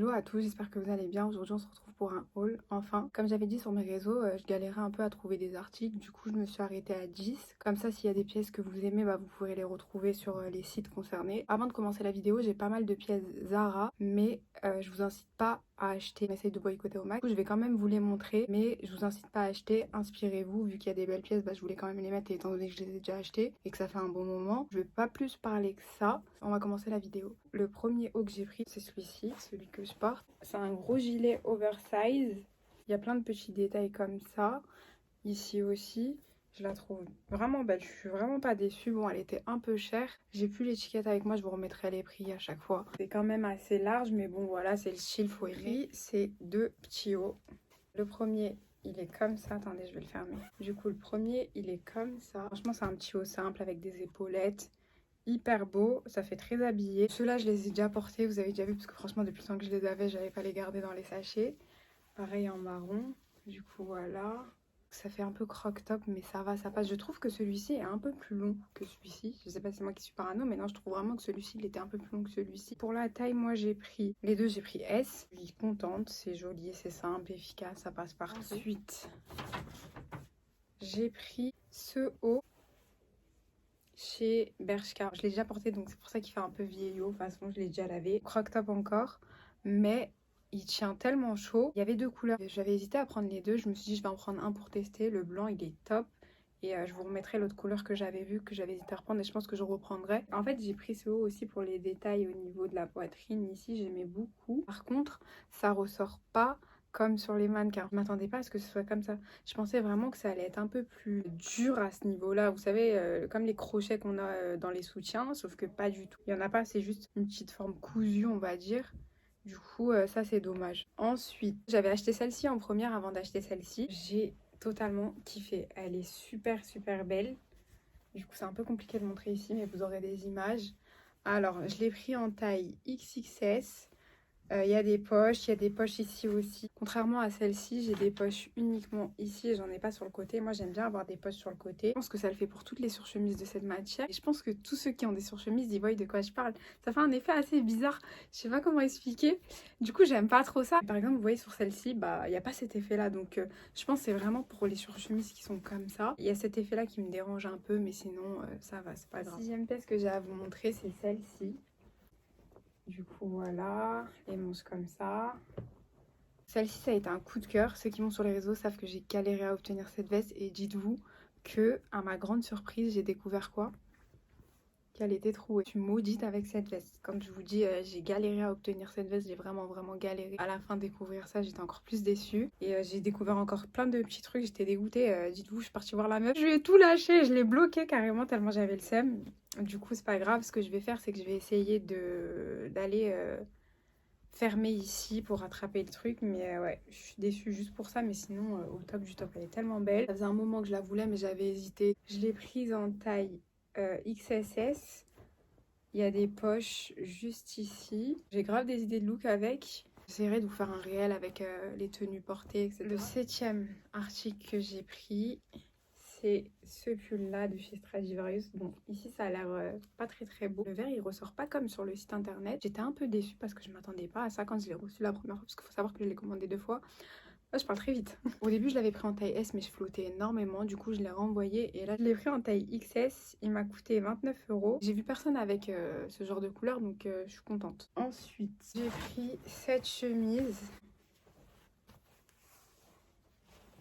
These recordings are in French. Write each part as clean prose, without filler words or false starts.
Hello à tous, j'espère que vous allez bien. Aujourd'hui on se retrouve pour un haul. Enfin, comme j'avais dit sur mes réseaux, je galérais un peu à trouver des articles. Du coup je me suis arrêtée à 10. Comme ça s'il y a des pièces que vous aimez, vous pourrez les retrouver sur les sites concernés. Avant de commencer la vidéo, j'ai pas mal de pièces Zara, mais je vous incite pas à acheter. On essaye de boycotter au max. Du coup, je vais quand même vous les montrer, mais je vous incite pas à acheter. Inspirez-vous, vu qu'il y a des belles pièces, je voulais quand même les mettre, et étant donné que je les ai déjà achetées et que ça fait un bon moment, je vais pas plus parler que ça. On va commencer la vidéo. Le premier haut que j'ai pris, c'est celui-ci, celui que je porte. C'est un gros gilet oversize. Il y a plein de petits détails comme ça. Ici aussi, je la trouve vraiment belle. Je suis vraiment pas déçue. Bon, elle était un peu chère. J'ai plus l'étiquette avec moi, je vous remettrai les prix à chaque fois. C'est quand même assez large, mais bon, voilà, c'est le style, faut aimer. C'est deux petits hauts. Le premier, il est comme ça. Attendez, je vais le fermer. Du coup, le premier, il est comme ça. Franchement, c'est un petit haut simple avec des épaulettes. Hyper beau, ça fait très habillé. Ceux-là, je les ai déjà portés, vous avez déjà vu, parce que franchement, depuis le temps que je les avais, j'avais pas les garder dans les sachets. Pareil en marron. Du coup, voilà. Ça fait un peu croc-top, mais ça va, ça passe. Je trouve que celui-ci est un peu plus long que celui-ci. Je sais pas si c'est moi qui suis parano, mais non, je trouve vraiment que celui-ci, il était un peu plus long que celui-ci. Pour la taille, moi, j'ai pris les deux, j'ai pris S. Je suis contente, c'est joli, c'est simple, efficace, ça passe partout. Ensuite, j'ai pris ce haut chez Bershka. Je l'ai déjà porté, donc c'est pour ça qu'il fait un peu vieillot. De toute façon, je l'ai déjà lavé. Croc-top encore, mais il tient tellement chaud. Il y avait deux couleurs. J'avais hésité à prendre les deux. Je me suis dit, je vais en prendre un pour tester. Le blanc, il est top. Et je vous remettrai l'autre couleur que j'avais vue, que j'avais hésité à reprendre, et je pense que je reprendrai. En fait, j'ai pris ce haut aussi pour les détails au niveau de la poitrine. Ici, j'aimais beaucoup. Par contre, ça ressort pas comme sur les mannequins. Je m'attendais pas à ce que ce soit comme ça. Je pensais vraiment que ça allait être un peu plus dur à ce niveau-là. Vous savez, comme les crochets qu'on a dans les soutiens, sauf que pas du tout. Il y en a pas, c'est juste une petite forme cousue, on va dire. Du coup, ça c'est dommage. Ensuite, j'avais acheté celle-ci en première avant d'acheter celle-ci. J'ai totalement kiffé. Elle est super super belle. Du coup, c'est un peu compliqué de montrer ici, mais vous aurez des images. Alors, je l'ai pris en taille XXS. Il y a des poches, il y a des poches ici aussi. Contrairement à celle-ci, j'ai des poches uniquement ici et j'en ai pas sur le côté. Moi, j'aime bien avoir des poches sur le côté. Je pense que ça le fait pour toutes les surchemises de cette matière. Et je pense que tous ceux qui ont des surchemises, ils voient de quoi je parle. Ça fait un effet assez bizarre. Je sais pas comment expliquer. Du coup, j'aime pas trop ça. Par exemple, vous voyez sur celle-ci, il n'y a pas cet effet-là. Donc, je pense que c'est vraiment pour les surchemises qui sont comme ça. Il y a cet effet-là qui me dérange un peu, mais sinon, ça va, c'est pas grave. La sixième pièce que j'ai à vous montrer, c'est celle-ci. Du coup, voilà, les manches comme ça. Celle-ci, ça a été un coup de cœur. Ceux qui vont sur les réseaux savent que j'ai galéré à obtenir cette veste. Et dites-vous que, à ma grande surprise, j'ai découvert quoi? Qu'elle était trouée. Je suis maudite avec cette veste. Comme je vous dis, j'ai galéré à obtenir cette veste. J'ai vraiment galéré. À la fin de découvrir ça, j'étais encore plus déçue. Et j'ai découvert encore plein de petits trucs. J'étais dégoûtée. Dites-vous, je suis partie voir la meuf. Je lui ai tout lâché. Je l'ai bloqué carrément tellement j'avais le seum. Du coup, c'est pas grave. Ce que je vais faire, c'est que je vais essayer d'aller fermer ici pour rattraper le truc. Mais ouais, je suis déçue juste pour ça. Mais sinon, au top du top, elle est tellement belle. Ça faisait un moment que je la voulais, mais j'avais hésité. Je l'ai prise en taille XSS. Il y a des poches juste ici. J'ai grave des idées de look avec. J'essaierai de vous faire un réel avec les tenues portées, etc. Le 7e article que j'ai pris, c'est ce pull-là de chez Stradivarius. Bon, ici, ça a l'air pas très beau. Le vert, il ressort pas comme sur le site internet. J'étais un peu déçue parce que je m'attendais pas à ça quand je l'ai reçu la première fois. Parce qu'il faut savoir que je l'ai commandé 2 fois. Là, je parle très vite. Au début, je l'avais pris en taille S, mais je flottais énormément. Du coup, je l'ai renvoyé. Et là, je l'ai pris en taille XS. Il m'a coûté 29 €. J'ai vu personne avec ce genre de couleur, donc je suis contente. Ensuite, j'ai pris cette chemise.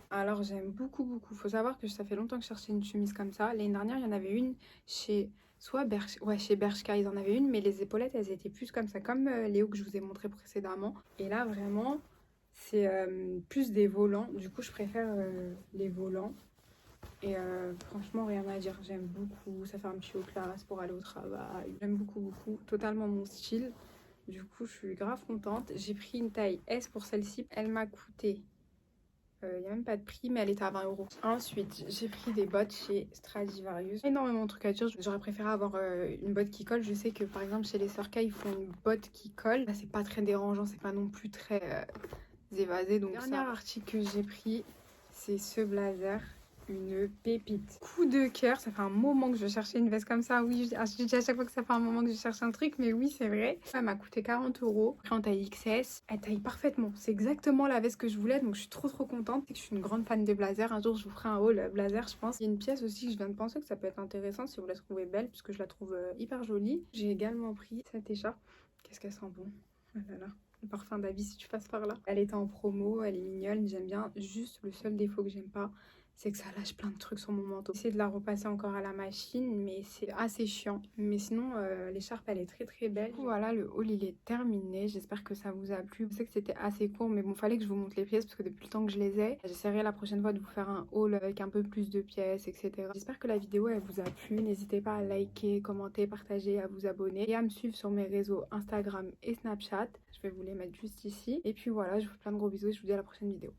Alors, j'aime beaucoup. Faut savoir que ça fait longtemps que je cherchais une chemise comme ça. L'année dernière, il y en avait une chez... chez Bershka, ils en avaient une, mais les épaulettes, elles étaient plus comme ça, comme les hauts que je vous ai montré précédemment. Et là, vraiment... c'est plus des volants. Du coup, je préfère les volants. Et franchement, rien à dire. J'aime beaucoup. Ça fait un petit haut classe pour aller au travail. J'aime beaucoup. Totalement mon style. Du coup, je suis grave contente. J'ai pris une taille S pour celle-ci. Elle m'a coûté... il n'y a même pas de prix, mais elle était à 20 €. Ensuite, j'ai pris des bottes chez Stradivarius. Énormément de trucs à dire. J'aurais préféré avoir une botte qui colle. Je sais que par exemple, chez les Sœurs K, ils font une botte qui colle. Là, c'est pas très dérangeant. C'est pas non plus très... évasé. Donc, le dernier article que j'ai pris, c'est ce blazer. une pépite. Coup de cœur, ça fait un moment que je cherchais une veste comme ça. Oui, je dis à chaque fois que ça fait un moment que je cherche un truc, mais oui, c'est vrai. Elle m'a coûté 40 euros. Après, en taille XS, elle taille parfaitement. C'est exactement la veste que je voulais, donc je suis trop contente. C'est que je suis une grande fan des blazers. Un jour, je vous ferai un haul blazer, je pense. Il y a une pièce aussi que je viens de penser que ça peut être intéressant si vous la trouvez belle, puisque je la trouve hyper jolie. J'ai également pris cette écharpe. Qu'est-ce qu'elle sent bon. Oh là là. Le parfum d'Avis si tu passes par là. Elle était en promo, elle est mignonne, j'aime bien. Juste le seul défaut que j'aime pas, c'est que ça lâche plein de trucs sur mon manteau. J'essaie de la repasser encore à la machine, mais c'est assez chiant. Mais sinon, l'écharpe, elle est très belle. Voilà, le haul, il est terminé. J'espère que ça vous a plu. Je sais que c'était assez court, mais bon, fallait que je vous montre les pièces parce que depuis le temps que je les ai, j'essaierai la prochaine fois de vous faire un haul avec un peu plus de pièces, etc. J'espère que la vidéo, elle vous a plu. N'hésitez pas à liker, commenter, partager, à vous abonner et à me suivre sur mes réseaux Instagram et Snapchat. Je vais vous les mettre juste ici. Et puis voilà, je vous fais plein de gros bisous et je vous dis à la prochaine vidéo.